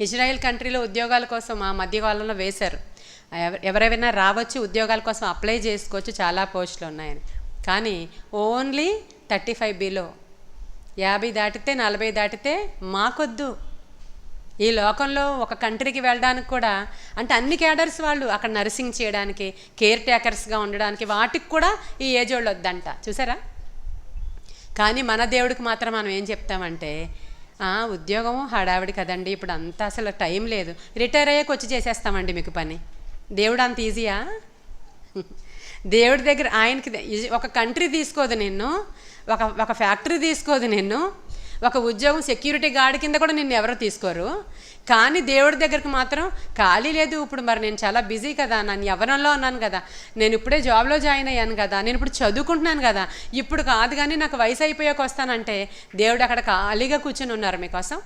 Israel కంట్రీలో ఉద్యోగాల కోసం ఆ మధ్యకాలంలో వేశారు. ఎవరైనా రావచ్చు, ఉద్యోగాల కోసం అప్లై చేసుకోవచ్చు, చాలా పోస్టులు ఉన్నాయని. కానీ ఓన్లీ 35 బిలో, 50 దాటితే 40 దాటితే మాకొద్దు. ఈ లోకంలో ఒక కంట్రీకి వెళ్ళడానికి కూడా, అంటే అన్ని క్యాడర్స్ వాళ్ళు అక్కడ నర్సింగ్ చేయడానికి, కేర్ టేకర్స్గా ఉండడానికి, వాటికి కూడా ఈ ఏజ్ వాళ్ళు వద్దంట. చూసారా? కానీ మన దేవుడికి మాత్రం మనం ఏం చెప్తామంటే, ఉద్యోగం హడావిడి కదండి, ఇప్పుడు అంతా అసలు టైం లేదు, రిటైర్ అయ్యాక వచ్చి చేసేస్తామండి మీకు పని. దేవుడు అంత ఈజీయా? దేవుడి దగ్గర ఆయనకి ఒక కంట్రీ తీసుకోదు నిన్ను, ఒక ఫ్యాక్టరీ తీసుకోదు నిన్ను, ఒక ఉద్యోగం సెక్యూరిటీ గార్డ్ కింద కూడా నిన్ను ఎవరో తీసుకోరు. కానీ దేవుడి దగ్గరికి మాత్రం ఖాళీ లేదు, ఇప్పుడు మరి నేను చాలా బిజీ కదా, నన్ను యవ్వనంలో ఉన్నాను కదా, నేను ఇప్పుడే జాబ్లో జాయిన్ అయ్యాను కదా, నేను ఇప్పుడు చదువుకుంటున్నాను కదా, ఇప్పుడు కాదు కానీ నాకు వయసు అయిపోయాక వస్తానంటే దేవుడు అక్కడ ఖాళీగా కూర్చొని ఉన్నారు మీకోసం.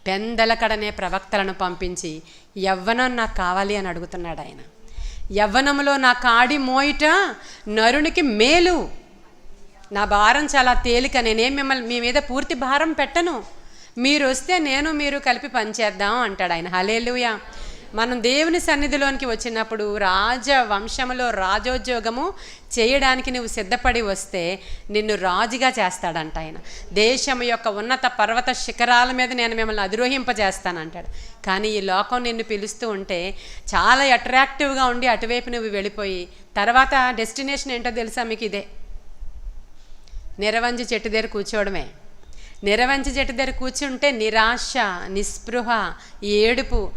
పెందలకడనే ప్రవక్తలను పంపించి యవ్వనం నాకు కావాలి అని అడుగుతున్నాడు ఆయన. యవ్వనంలో నా కాడి మోయిట నరునికి మేలు, నా భారం చాలా తేలిక, నేనేం మిమ్మల్ని మీ మీద పూర్తి భారం పెట్టను, మీరు వస్తే నేను మీరు కలిపి పనిచేద్దాం అంటాడు ఆయన. హల్లెలూయా. మనం దేవుని సన్నిధిలోనికి వచ్చినప్పుడు రాజవంశములో రాజోద్యోగము చేయడానికి నువ్వు సిద్ధపడి వస్తే నిన్ను రాజుగా చేస్తాడంట ఆయన. దేశం యొక్క ఉన్నత పర్వత శిఖరాల మీద నేను మిమ్మల్ని అధిరోహింపజేస్తానంటాడు. కానీ ఈ లోకం నిన్ను పిలుస్తూ ఉంటే చాలా అట్రాక్టివ్గా ఉండి అటువైపు నువ్వు వెళ్ళిపోయి తర్వాత డెస్టినేషన్ ఏంటో తెలుసా మీకు? ఇదే నిరవంజి చెట్టు దగ్గర కూర్చోవడమే. నిరవంజి చెట్టు దగ్గర కూర్చుంటే నిరాశ, నిస్పృహ, ఏడుపు,